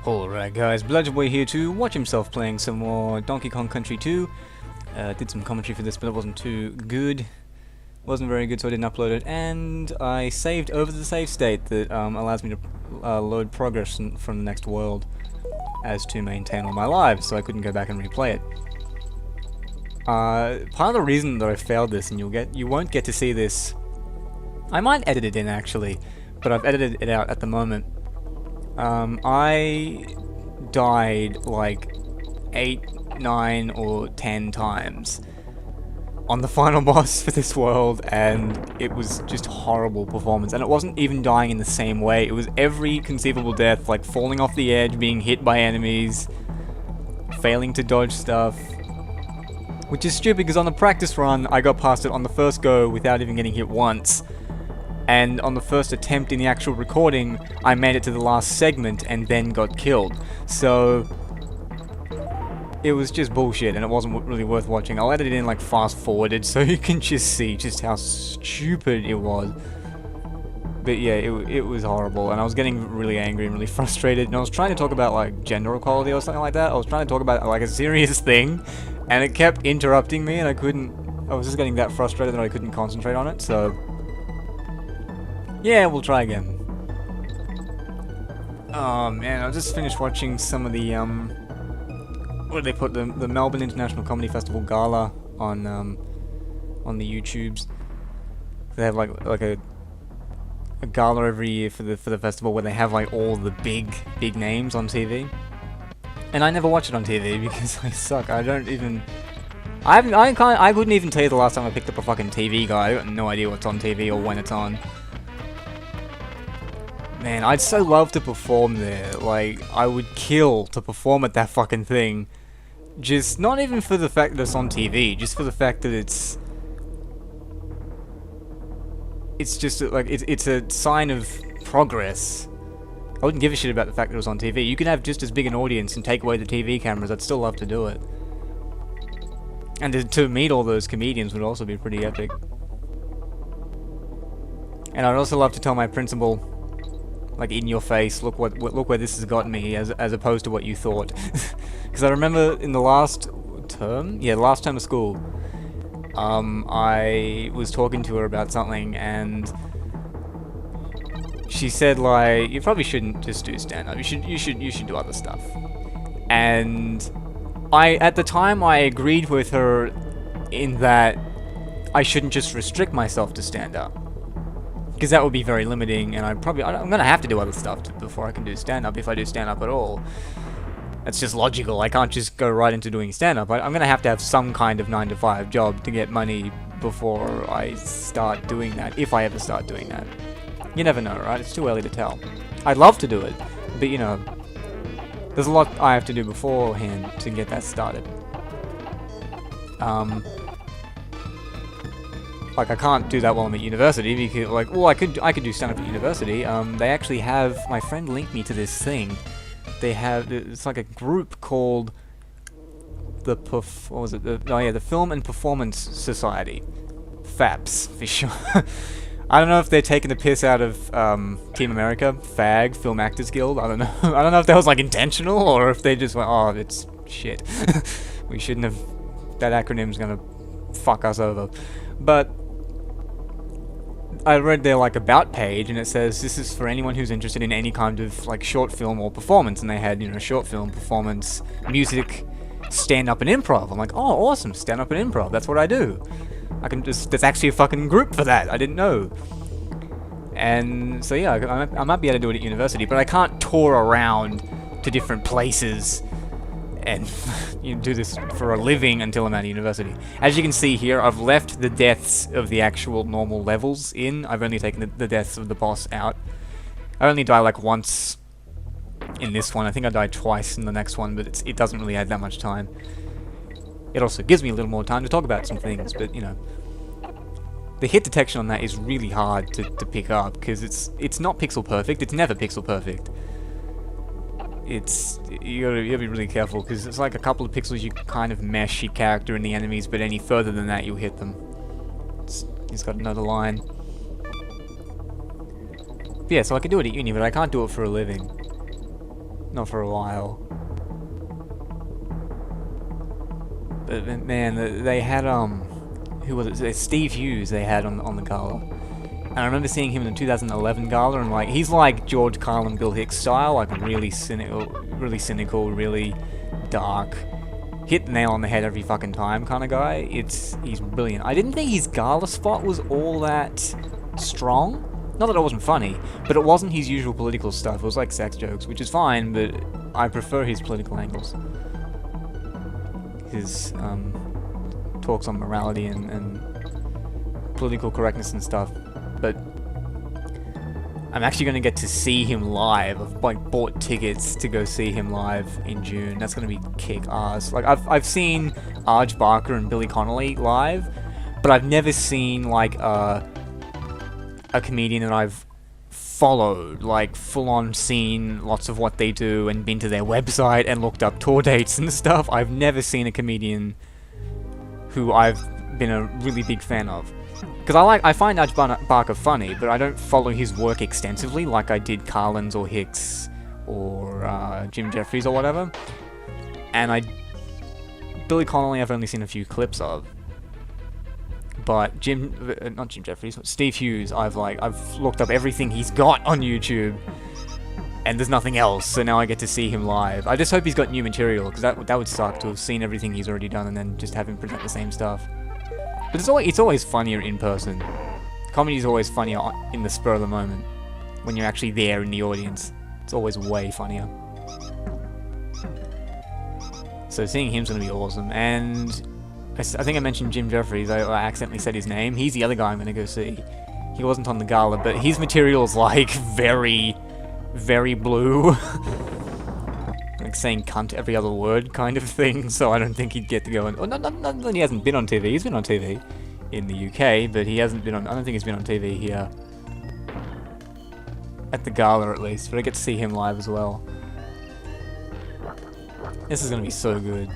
Alright guys, Bludgerboy here to watch himself playing some more Donkey Kong Country 2. Did some commentary for this, but it wasn't too good. Wasn't very good, so I didn't upload it. And I saved over the save state that allows me to load progress from the next world as to maintain all my lives, so I couldn't go back and replay it. Part of the reason that I failed this, and you won't get to see this. I might edit it in actually, but I've edited it out at the moment. I died like 8, 9, or 10 times on the final boss for this world, and it was just horrible performance. And it wasn't even dying in the same way. It was every conceivable death, like falling off the edge, being hit by enemies, failing to dodge stuff. Which is stupid, because on the practice run, I got past it on the first go without even getting hit once. And on the first attempt in the actual recording, I made it to the last segment and then got killed. So it was just bullshit, and it wasn't really worth watching. I'll edit it in like fast forwarded so you can just see just how stupid it was. But yeah, it was horrible, and I was getting really angry and really frustrated, and I was trying to talk about like gender equality or something like that. I was trying to talk about like a serious thing, and it kept interrupting me, and I was just getting that frustrated that I couldn't concentrate on it, so yeah, we'll try again. Oh man, I just finished watching some of the what did they put, the Melbourne International Comedy Festival Gala on the YouTubes. They have like a gala every year for the festival where they have like all the big names on TV. And I never watch it on TV because I suck. I couldn't even tell you the last time I picked up a fucking TV guide. I got no idea what's on TV or when it's on. Man, I'd so love to perform there. Like, I would kill to perform at that fucking thing. Just, not even for the fact that it's on TV, just for the fact that it's just, like, it's a sign of progress. I wouldn't give a shit about the fact that it was on TV. You could have just as big an audience and take away the TV cameras, I'd still love to do it. And to meet all those comedians would also be pretty epic. And I'd also love to tell my principal, like, in your face, look where this has gotten me, as opposed to what you thought. Because I remember in the last term, last term of school, I was talking to her about something, and she said, like, you probably shouldn't just do stand-up. You should do other stuff. And at the time, I agreed with her in that I shouldn't just restrict myself to stand-up, because that would be very limiting, and I'm gonna have to do other stuff before I can do stand-up, if I do stand-up at all. That's just logical. I can't just go right into doing stand-up. I'm gonna have to have some kind of 9-to-5 job to get money before I start doing that, if I ever start doing that. You never know, right? It's too early to tell. I'd love to do it, but you know, there's a lot I have to do beforehand to get that started. Like, I can't do that while I'm at university, because, like, well, I could do stand-up at university. They actually have, my friend linked me to this thing. They have, it's like a group called the the Film and Performance Society. FAPS, for sure. I don't know if they're taking the piss out of Team America, FAG, Film Actors Guild. I don't know. I don't know if that was like intentional, or if they just went, oh, it's shit. We shouldn't have, that acronym's gonna fuck us over. But I read their like about page, and it says this is for anyone who's interested in any kind of like short film or performance, and they had, you know, short film, performance, music, stand up and improv. I'm like, oh, awesome, stand up and improv. That's what I do. There's actually a fucking group for that. I didn't know. And so yeah, I might be able to do it at university, but I can't tour around to different places and you do this for a living until I'm out of university. As you can see here, I've left the deaths of the actual normal levels in. I've only taken the deaths of the boss out. I only die like once in this one. I think I died twice in the next one, but it doesn't really add that much time. It also gives me a little more time to talk about some things, but you know, the hit detection on that is really hard to pick up, because it's not pixel perfect. It's never pixel perfect. You gotta be really careful, because it's like a couple of pixels you kind of mesh your character and the enemies, but any further than that you'll hit them. He's got another line. But yeah, so I can do it at uni, but I can't do it for a living. Not for a while. But man, they had who was it? Steve Hughes they had on the gala. And I remember seeing him in the 2011 gala, and like he's like George Carlin, Bill Hicks style, like really cynical, really dark, hit the nail on the head every fucking time kind of guy. He's brilliant. I didn't think his gala spot was all that strong. Not that it wasn't funny, but it wasn't his usual political stuff. It was like sex jokes, which is fine, but I prefer his political angles. His talks on morality and political correctness and stuff. But I'm actually going to get to see him live. I've like bought tickets to go see him live in June. That's going to be kick-ass. Like I've seen Arj Barker and Billy Connolly live, but I've never seen like a comedian that I've followed, like full-on seen lots of what they do and been to their website and looked up tour dates and stuff. I've never seen a comedian who I've been a really big fan of. Because I find Arj Barker funny, but I don't follow his work extensively like I did Carlin's or Hicks or Jim Jeffries or whatever. And Billy Connolly I've only seen a few clips of. But not Jim Jeffries, Steve Hughes, I've looked up everything he's got on YouTube, and there's nothing else, so now I get to see him live. I just hope he's got new material, because that would suck to have seen everything he's already done and then just have him present the same stuff. But it's always funnier in person. Comedy's always funnier in the spur of the moment, when you're actually there in the audience. It's always way funnier. So seeing him's gonna be awesome, and I think I mentioned Jim Jeffries, I accidentally said his name. He's the other guy I'm gonna go see. He wasn't on the gala, but his material's like very, very blue. Like saying cunt every other word kind of thing, so I don't think he'd get to go and... Oh, not that he hasn't been on TV, he's been on TV in the UK, but he hasn't been on... I don't think he's been on TV here. At the gala at least, but I get to see him live as well. This is gonna be so good.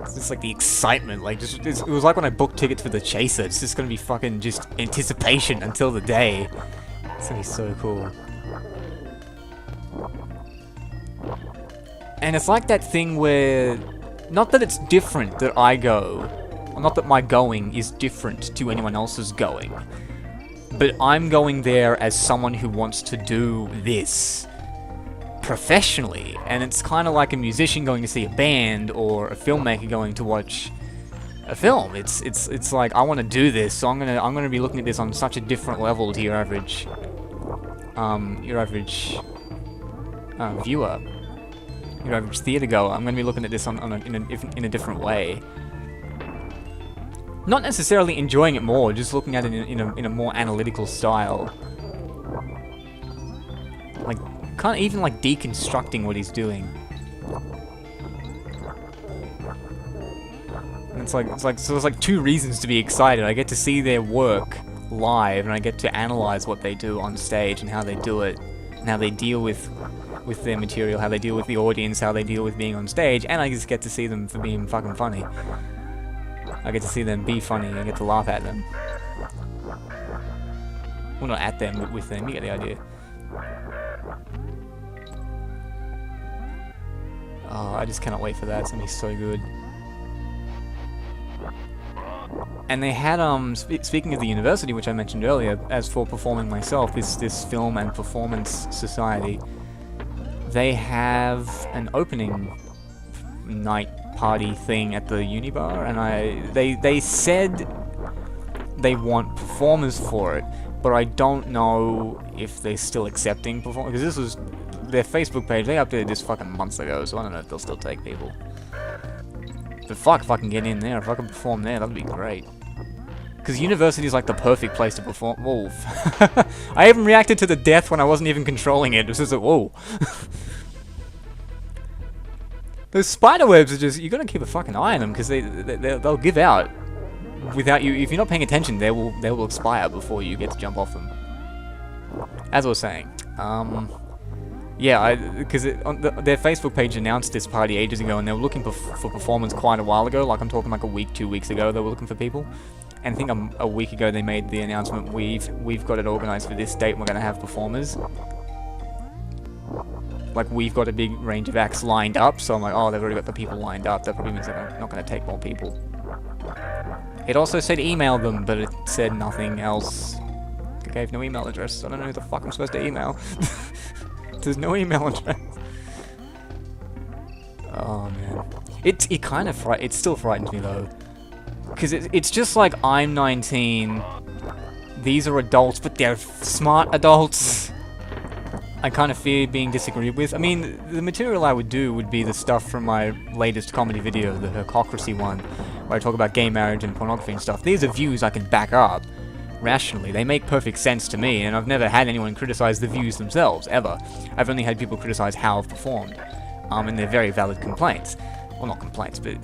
It's just like the excitement, like it was like when I booked tickets for The Chaser. It's just gonna be fucking just anticipation until the day. It's gonna be so cool. And it's like that thing where, not that it's different that I go, or not that my going is different to anyone else's going, but I'm going there as someone who wants to do this professionally, and it's kind of like a musician going to see a band or a filmmaker going to watch a film. It's like I want to do this, so I'm gonna be looking at this on such a different level to your average viewer, your average theater goer. I'm gonna be looking at this in a different way. Not necessarily enjoying it more, just looking at it in a more analytical style. Like, kind of even like deconstructing what he's doing. And so there's like two reasons to be excited. I get to see their work live, and I get to analyze what they do on stage and how they do it, and how they deal with their material, how they deal with the audience, how they deal with being on stage, and I just get to see them for being fucking funny. I get to see them be funny, I get to laugh at them. Well, not at them, but with them, you get the idea. Oh, I just cannot wait for that, it's gonna be so good. And they had, speaking of the university, which I mentioned earlier, as for performing myself, this film and performance society, they have an opening night party thing at the uni bar, and they said they want performers for it, but I don't know if they're still accepting performers, because this was their Facebook page. They updated this fucking months ago, so I don't know if they'll still take people. But fuck, if I can get in there, if I can perform there, that'd be great. Because university is like the perfect place to perform. Whoa. I even reacted to the death when I wasn't even controlling it. It was just like, whoa. Those spider webs are just, you gotta keep a fucking eye on them, because they'll give out without you. If you're not paying attention, they will expire before you get to jump off them. As I was saying, yeah, because their Facebook page announced this party ages ago, and they were looking for performance quite a while ago. Like I'm talking like a week, 2 weeks ago, they were looking for people. and I think a week ago they made the announcement, we've got it organised for this date, and we're going to have performers. Like, we've got a big range of acts lined up, so I'm like, oh, they've already got the people lined up, that probably means they're not going to take more people. It also said email them, but it said nothing else. It gave no email address, so I don't know who the fuck I'm supposed to email. There's no email address. Oh, man. It kind of it still frightens me, though. Because it's just like, I'm 19, these are adults, but they're smart adults. I kind of fear being disagreed with. I mean, the material I would do would be the stuff from my latest comedy video, the Hypocrisy one, where I talk about gay marriage and pornography and stuff. These are views I can back up rationally. They make perfect sense to me, and I've never had anyone criticize the views themselves, ever. I've only had people criticize how I've performed. And they're very valid complaints. Well, not complaints, but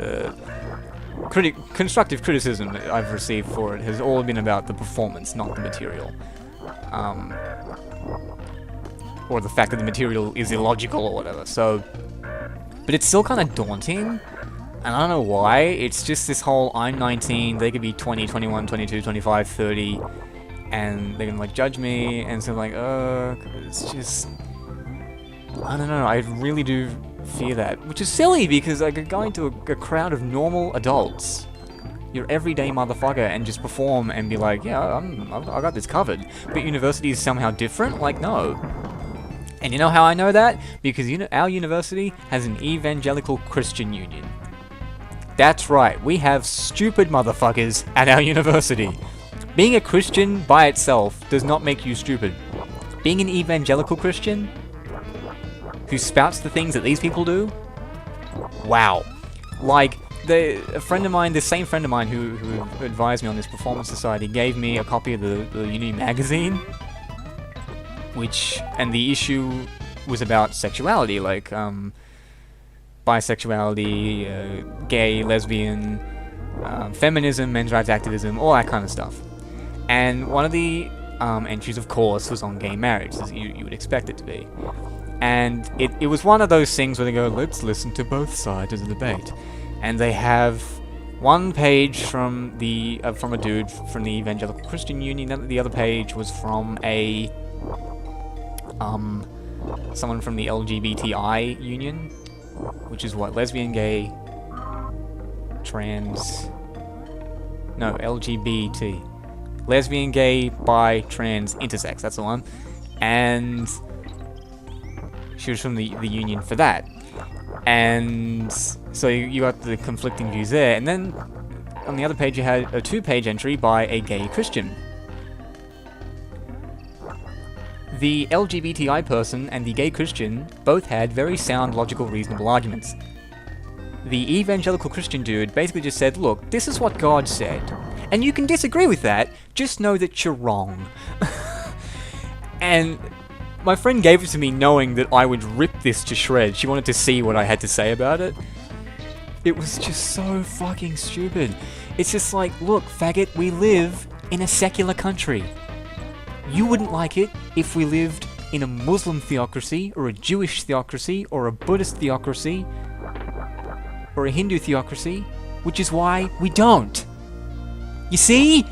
constructive criticism that I've received for it has all been about the performance, not the material. Or the fact that the material is illogical or whatever, so... But it's still kind of daunting, and I don't know why. It's just this whole, I'm 19, they could be 20, 21, 22, 25, 30, and they're gonna, like, judge me, and so, like, it's just... I don't know, I really do fear that, which is silly, because, like, going to a crowd of normal adults, your everyday motherfucker, and just perform and be like, yeah, I got this covered, but university is somehow different? Like, no. And you know how I know that? Because our university has an evangelical Christian union. That's right, we have stupid motherfuckers at our university. Being a Christian by itself does not make you stupid. Being an evangelical Christian who spouts the things that these people do? Wow. Like, the same friend of mine who advised me on this performance society gave me a copy of the uni magazine, and the issue was about sexuality, like, bisexuality, gay, lesbian, feminism, men's rights activism, all that kind of stuff. And one of the entries, of course, was on gay marriage, as you would expect it to be. And it was one of those things where they go, let's listen to both sides of the debate. And they have one page from a dude from the Evangelical Christian Union, and the other page was from someone from the LGBTI union, which is what, lesbian, gay, trans, no, LGBT, lesbian, gay, bi, trans, intersex, that's the one, and she was from the union for that. And so you got the conflicting views there, and then on the other page you had a 2-page entry by a gay Christian. The LGBTI person and the gay Christian both had very sound, logical, reasonable arguments. The evangelical Christian dude basically just said, look, this is what God said, and you can disagree with that, just know that you're wrong. And my friend gave it to me knowing that I would rip this to shreds. She wanted to see what I had to say about it. It was just so fucking stupid. It's just like, look, faggot, we live in a secular country. You wouldn't like it if we lived in a Muslim theocracy, or a Jewish theocracy, or a Buddhist theocracy, or a Hindu theocracy, which is why we don't. You see?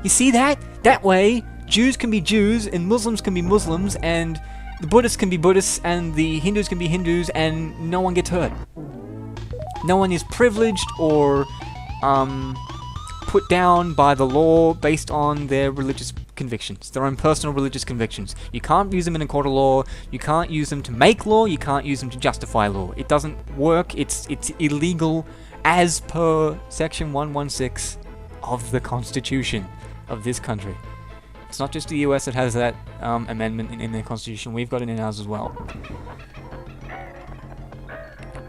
You see that? That way, Jews can be Jews, and Muslims can be Muslims, and the Buddhists can be Buddhists, and the Hindus can be Hindus, and no one gets hurt. No one is privileged or put down by the law based on their religious convictions, their own personal religious convictions. You can't use them in a court of law, you can't use them to make law, you can't use them to justify law. It doesn't work, it's illegal as per section 116 of the Constitution of this country. It's not just the US that has that amendment in their constitution, we've got it in ours as well.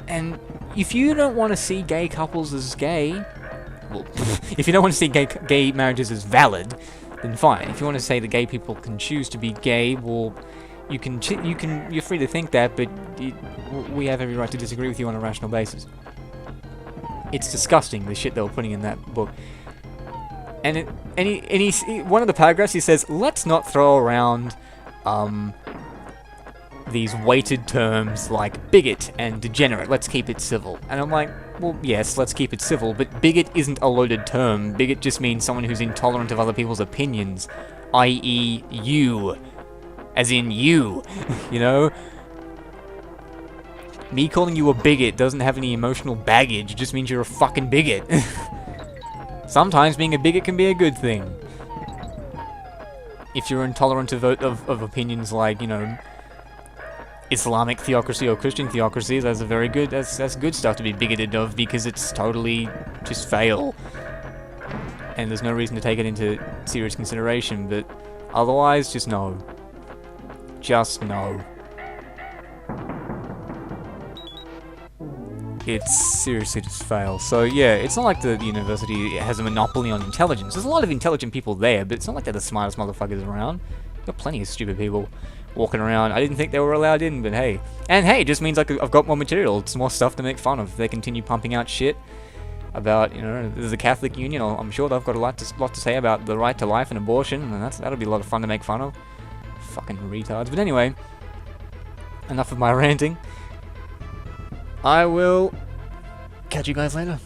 And if you don't want to see gay couples as gay, well, if you don't want to see gay marriages as valid, then fine. If you want to say that gay people can choose to be gay, well, you're free to think that, but we have every right to disagree with you on a rational basis. It's disgusting, the shit they were putting in that book. And one of the paragraphs he says, let's not throw around these weighted terms like bigot and degenerate. Let's keep it civil. And I'm like, well, yes, let's keep it civil, but bigot isn't a loaded term. Bigot just means someone who's intolerant of other people's opinions, i.e. you. As in you, you know? Me calling you a bigot doesn't have any emotional baggage, it just means you're a fucking bigot. Sometimes being a bigot can be a good thing. If you're intolerant of opinions like, you know, Islamic theocracy or Christian theocracy, that's good stuff to be bigoted of, because it's totally just fail. And there's no reason to take it into serious consideration, but otherwise, just no. Just no. It's seriously just fail. So yeah, it's not like the university has a monopoly on intelligence. There's a lot of intelligent people there, but it's not like they're the smartest motherfuckers around. Got plenty of stupid people walking around. I didn't think they were allowed in, but hey. And hey, it just means like I've got more material. It's more stuff to make fun of. They continue pumping out shit about, you know, there's a Catholic Union. I'm sure they've got a lot to say about the right to life and abortion, and that'll be a lot of fun to make fun of. Fucking retards. But anyway, enough of my ranting. I will catch you guys later.